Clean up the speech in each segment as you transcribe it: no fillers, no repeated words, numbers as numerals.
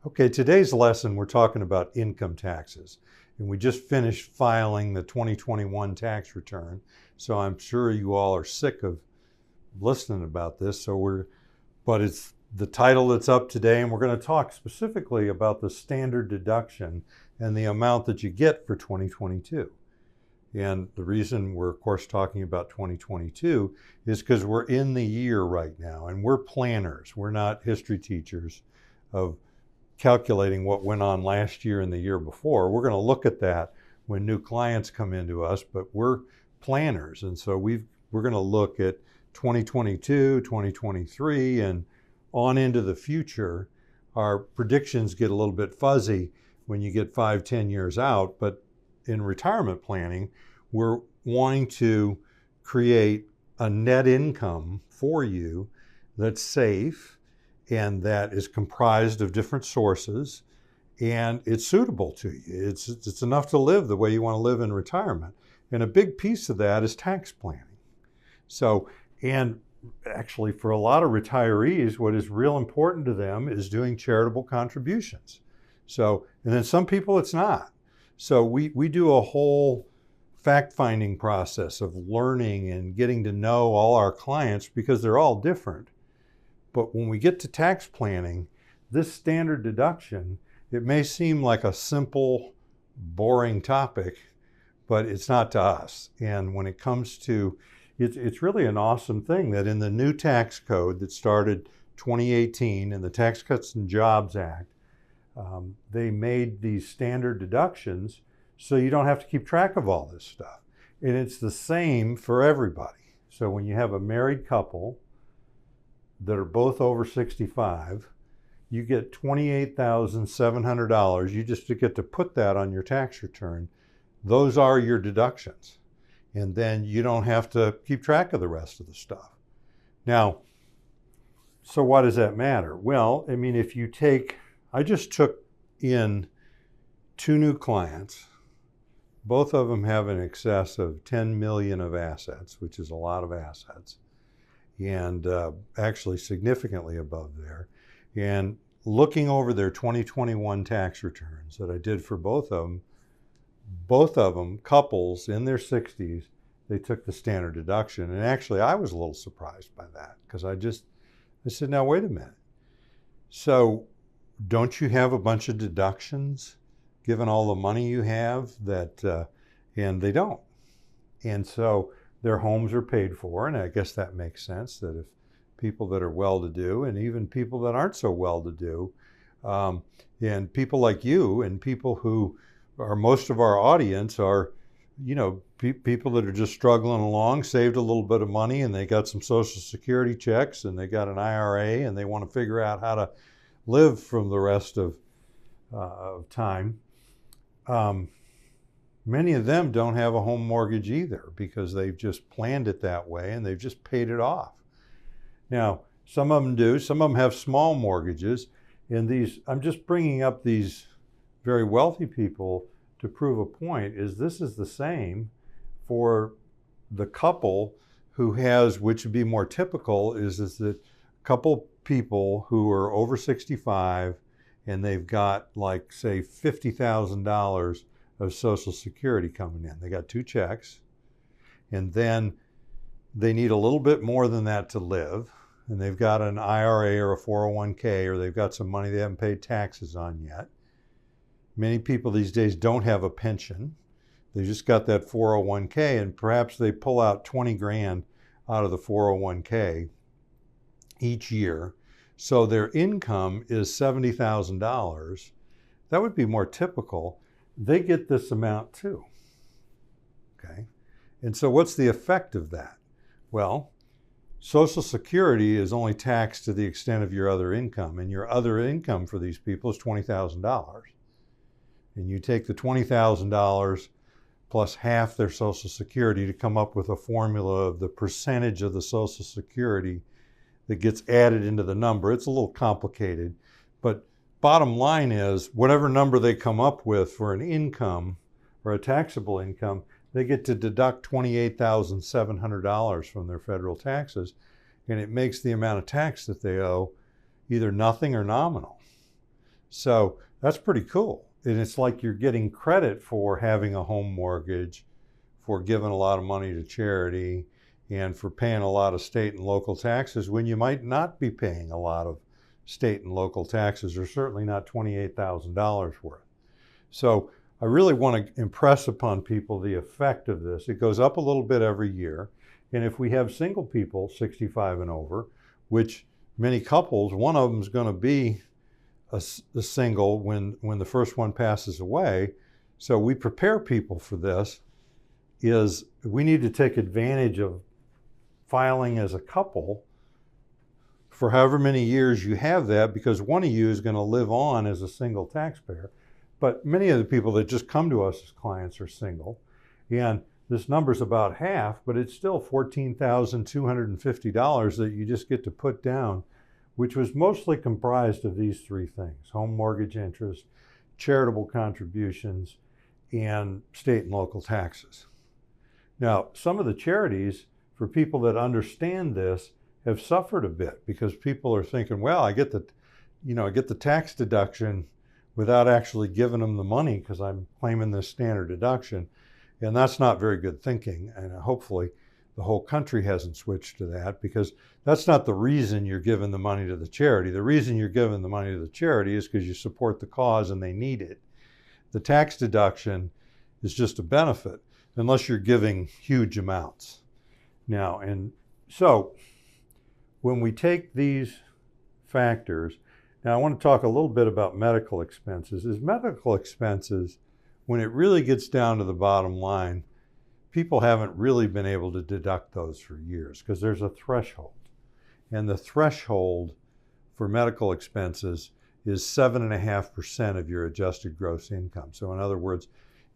Okay, today's lesson we're talking about income taxes. And we just finished filing the 2021 tax return. So I'm sure you all are sick of listening about this. But it's the title that's up today, and we're going to talk specifically about the standard deduction and the amount that you get for 2022. And the reason we're, of course, talking about 2022 is because we're in the year right now, and we're planners. We're not history teachers of calculating what went on last year and the year before. We're going to look at that when new clients come into us, but we're planners. And so we're going to look at 2022, 2023, and on into the future. Our predictions get a little bit fuzzy when you get 5-10 years out, but in retirement planning, we're wanting to create a net income for you that's safe and that is comprised of different sources, and it's suitable to you. It's enough to live the way you want to live in retirement. And a big piece of that is tax planning. So, and actually for a lot of retirees, what is real important to them is doing charitable contributions. So, and then some people it's not. So we do a whole fact-finding process of learning and getting to know all our clients because they're all different. But when we get to tax planning, this standard deduction, it may seem like a simple, boring topic, but it's not to us. And when it comes to, it's really an awesome thing that in the new tax code that started 2018 in the Tax Cuts and Jobs Act, they made these standard deductions so you don't have to keep track of all this stuff. And it's the same for everybody. So when you have a married couple that are both over 65, you get $28,700. You just get to put that on your tax return. Those are your deductions. And then you don't have to keep track of the rest of the stuff. Now, so why does that matter? Well, I mean, if you take, I just took in 2 new clients. Both of them have an excess of 10 million of assets, which is a lot of assets, and actually significantly above there. And looking over their 2021 tax returns that I did for both of them, couples in their 60s, they took the standard deduction. And actually, I was a little surprised by that because I said, now, wait a minute. So don't you have a bunch of deductions given all the money you have and they don't. And so their homes are paid for, and I guess that makes sense that if people that are well-to-do and even people that aren't so well-to-do, and people like you and people who are most of our audience are, people that are just struggling along, saved a little bit of money, and they got some Social Security checks, and they got an IRA, and they want to figure out how to live from the rest of time. Many of them don't have a home mortgage either because they've just planned it that way and they've just paid it off. Now, some of them do. Some of them have small mortgages. And I'm just bringing up these very wealthy people to prove a point, this is the same for the couple who has, which would be more typical, is that couple people who are over 65 and they've got like, say, $50,000 of Social Security coming in. They got 2 checks, and then they need a little bit more than that to live, and they've got an IRA or a 401k, or they've got some money they haven't paid taxes on yet. Many people these days don't have a pension. They just got that 401k, and perhaps they pull out 20 grand out of the 401k each year. So their income is $70,000. That would be more typical. They get this amount too, okay? And so what's the effect of that? Well, Social Security is only taxed to the extent of your other income, and your other income for these people is $20,000. And you take the $20,000 plus half their Social Security to come up with a formula of the percentage of the Social Security that gets added into the number. It's a little complicated, but bottom line is whatever number they come up with for an income or a taxable income, they get to deduct $28,700 from their federal taxes, and it makes the amount of tax that they owe either nothing or nominal. So that's pretty cool. And it's like you're getting credit for having a home mortgage, for giving a lot of money to charity, and for paying a lot of state and local taxes when you might not be paying a lot of state and local taxes, or certainly not $28,000 worth. So I really want to impress upon people the effect of this. It goes up a little bit every year. And if we have single people 65 and over, which many couples, one of them is going to be a single when the first one passes away. So we prepare people for this, is we need to take advantage of filing as a couple for however many years you have that, because one of you is going to live on as a single taxpayer. But many of the people that just come to us as clients are single. And this number's about half, but it's still $14,250 that you just get to put down, which was mostly comprised of these three things: home mortgage interest, charitable contributions, and state and local taxes. Now, some of the charities, for people that understand this, have suffered a bit, because people are thinking, well, I get the tax deduction without actually giving them the money because I'm claiming this standard deduction. And that's not very good thinking. And hopefully the whole country hasn't switched to that, because that's not the reason you're giving the money to the charity. The reason you're giving the money to the charity is because you support the cause and they need it. The tax deduction is just a benefit, unless you're giving huge amounts. Now, and so when we take these factors, now I want to talk a little bit about medical expenses. Medical expenses, when it really gets down to the bottom line, people haven't really been able to deduct those for years, because there's a threshold. And the threshold for medical expenses is 7.5% of your adjusted gross income. So in other words,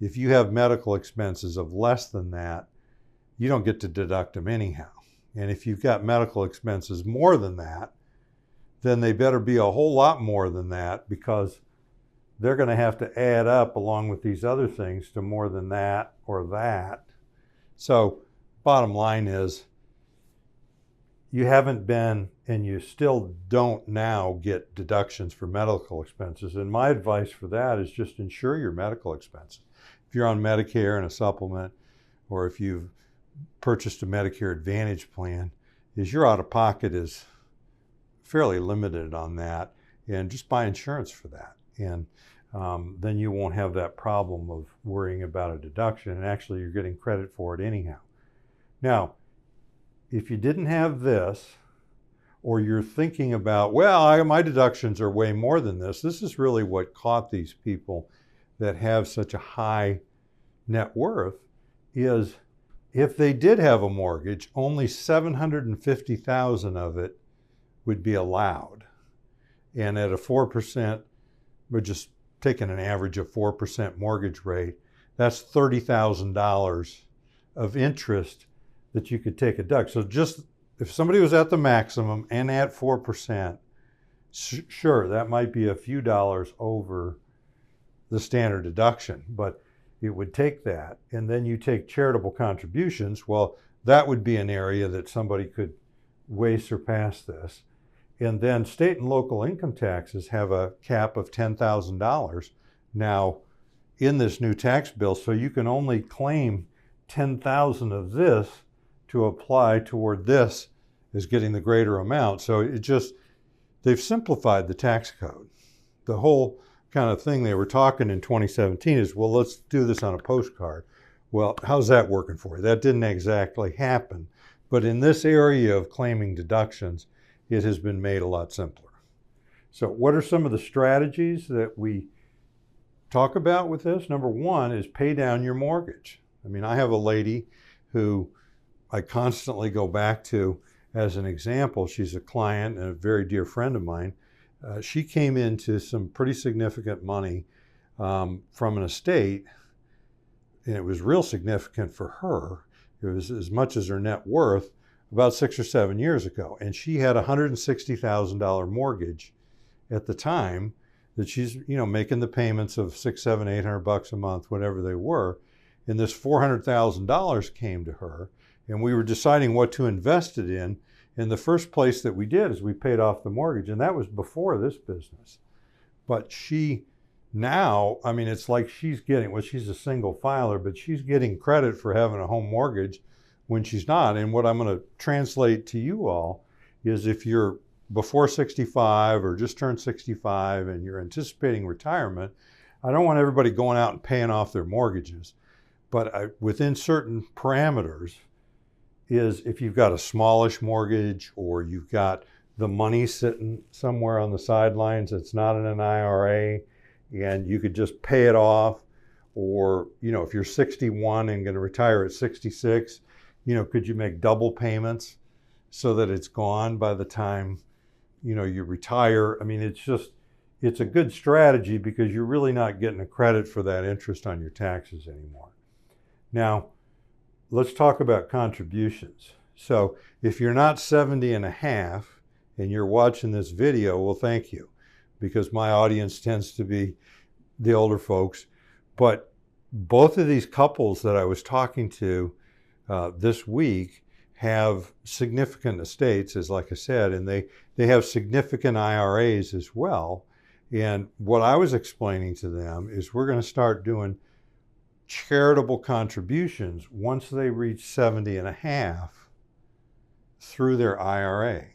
if you have medical expenses of less than that, you don't get to deduct them anyhow. And if you've got medical expenses more than that, then they better be a whole lot more than that, because they're going to have to add up along with these other things to more than that or that. So bottom line is, you haven't been, and you still don't now get deductions for medical expenses. And my advice for that is just insure your medical expenses. If you're on Medicare and a supplement, or if you've purchased a Medicare Advantage plan, is your out-of-pocket is fairly limited on that, and just buy insurance for that. And then you won't have that problem of worrying about a deduction, and actually you're getting credit for it anyhow. Now, if you didn't have this, or you're thinking about, well, my deductions are way more than this, this is really what caught these people that have such a high net worth, is if they did have a mortgage, only $750,000 of it would be allowed. And at a 4%, we're just taking an average of 4% mortgage rate, that's $30,000 of interest that you could take a deduct. So just if somebody was at the maximum and at 4%, sure, that might be a few dollars over the standard deduction, but it would take that. And then you take charitable contributions, well, that would be an area that somebody could way surpass this. And then state and local income taxes have a cap of $10,000 now in this new tax bill, so you can only claim $10,000 of this to apply toward this as getting the greater amount. So they've simplified the tax code. The whole kind of thing they were talking in 2017 is, well, let's do this on a postcard. Well, how's that working for you? That didn't exactly happen. But in this area of claiming deductions, it has been made a lot simpler. So what are some of the strategies that we talk about with this? Number one is pay down your mortgage. I mean, I have a lady who I constantly go back to as an example. She's a client and a very dear friend of mine. She came into some pretty significant money from an estate, and it was real significant for her. It was as much as her net worth about 6 or 7 years ago. And she had a $160,000 mortgage at the time that she's, making the payments of $600, $700, $800 a month, whatever they were. And this $400,000 came to her, and we were deciding what to invest it in. And the first place that we did is we paid off the mortgage, and that was before this business. But she now, I mean, it's like she's getting, well, she's a single filer, but she's getting credit for having a home mortgage when she's not. And what I'm going to translate to you all is if you're before 65 or just turned 65 and you're anticipating retirement, I don't want everybody going out and paying off their mortgages. But within certain parameters is if you've got a smallish mortgage or you've got the money sitting somewhere on the sidelines that's not in an IRA and you could just pay it off, or, you know, if you're 61 and going to retire at 66, you know, could you make double payments so that it's gone by the time, you know, you retire? I mean, it's a good strategy because you're really not getting a credit for that interest on your taxes anymore. Now, let's talk about contributions. So if you're not 70 and a half and you're watching this video, well, thank you, because my audience tends to be the older folks. But both of these couples that I was talking to this week have significant estates, as like I said, and they have significant IRAs as well. And what I was explaining to them is we're going to start doing charitable contributions once they reach 70 and a half through their IRA.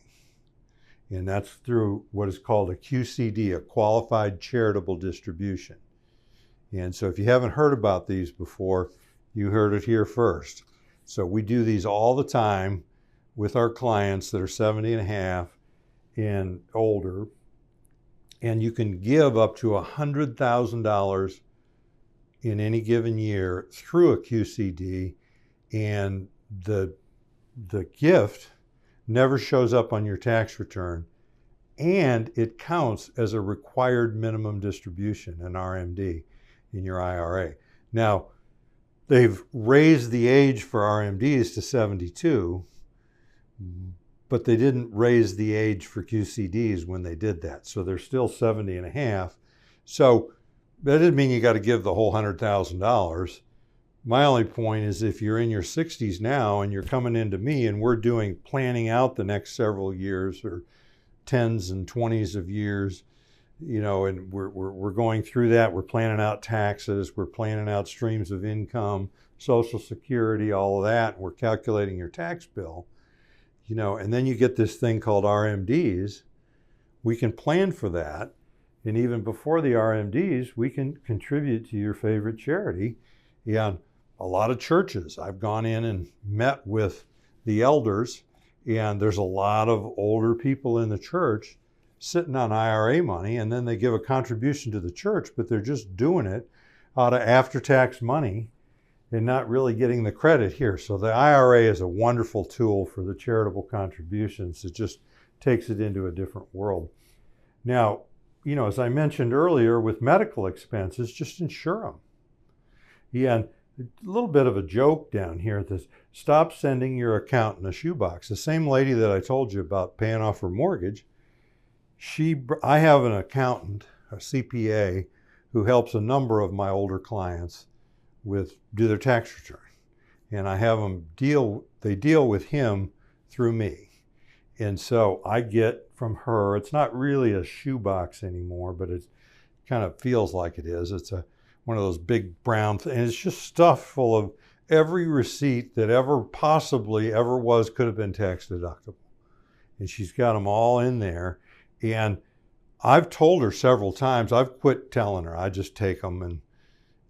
And that's through what is called a QCD, a qualified charitable distribution. And so if you haven't heard about these before, you heard it here first. So we do these all the time with our clients that are 70 and a half and older. And you can give up to $100,000 in any given year through a QCD, and the gift never shows up on your tax return, and it counts as a required minimum distribution, an RMD, in your IRA. Now, they've raised the age for RMDs to 72, but they didn't raise the age for QCDs when they did that. So they're still 70 and a half. So that doesn't mean you got to give the whole $100,000. My only point is if you're in your 60s now and you're coming into me and we're planning out the next several years or 10s and 20s of years, you know, and we're going through that. We're planning out taxes. We're planning out streams of income, Social Security, all of that. And we're calculating your tax bill, you know, and then you get this thing called RMDs. We can plan for that. And even before the RMDs, we can contribute to your favorite charity. And a lot of churches, I've gone in and met with the elders, and there's a lot of older people in the church sitting on IRA money, and then they give a contribution to the church, but they're just doing it out of after-tax money and not really getting the credit here. So the IRA is a wonderful tool for the charitable contributions. It just takes it into a different world. Now, you know, as I mentioned earlier, with medical expenses, just insure them. Yeah, and a little bit of a joke down here that stop sending your accountant a shoebox. The same lady that I told you about paying off her mortgage, I have an accountant, a CPA, who helps a number of my older clients do their tax return. And I have them deal with him through me. And so I get from her, it's not really a shoebox anymore, but it kind of feels like it is. It's one of those big brown things, and it's just stuff full of every receipt that ever could have been tax deductible. And she's got them all in there. And I've told her several times, I've quit telling her, I just take them and,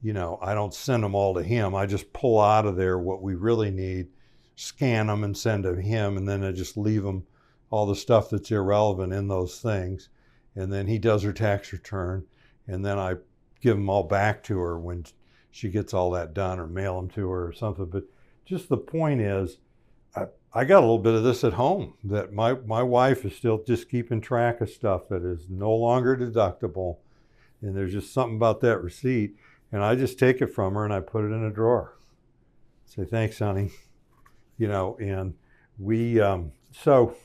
you know, I don't send them all to him. I just pull out of there what we really need, scan them and send to him, and then I just leave them all the stuff that's irrelevant in those things. And then he does her tax return, and then I give them all back to her when she gets all that done, or mail them to her or something. But just the point is, I got a little bit of this at home, that my wife is still just keeping track of stuff that is no longer deductible. And there's just something about that receipt. And I just take it from her and I put it in a drawer. Say, thanks, honey. You know, and so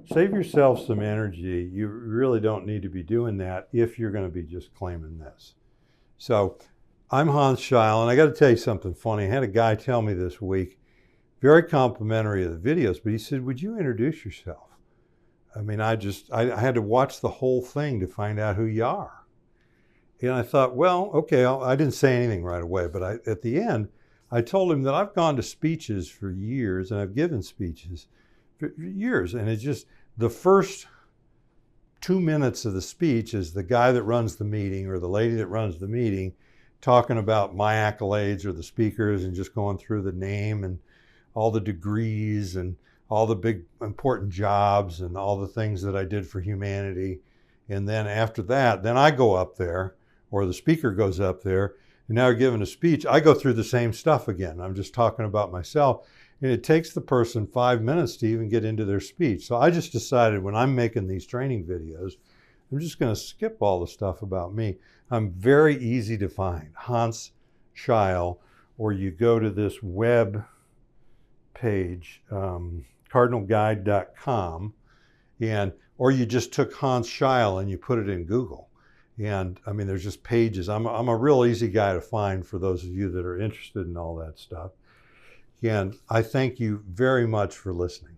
save yourself some energy. You really don't need to be doing that if you're going to be just claiming this. So I'm Hans Scheil, and I got to tell you something funny. I had a guy tell me this week, very complimentary of the videos, but he said, would you introduce yourself? I mean, I had to watch the whole thing to find out who you are. And I thought, well, okay, I didn't say anything right away, but at the end, I told him that I've gone to speeches for years and I've given speeches for years. And it's just the first 2 minutes of the speech is the guy that runs the meeting or the lady that runs the meeting talking about my accolades or the speakers and just going through the name and all the degrees and all the big important jobs and all the things that I did for humanity. And then after that, then I go up there, or the speaker goes up there, and now giving a speech, I go through the same stuff again. I'm just talking about myself. And it takes the person 5 minutes to even get into their speech. So I just decided when I'm making these training videos, I'm just going to skip all the stuff about me. I'm very easy to find, Hans Scheil, or you go to this web page, cardinalguide.com, or you just took Hans Scheil and you put it in Google. And I mean, there's just pages. I'm a real easy guy to find for those of you that are interested in all that stuff. And I thank you very much for listening.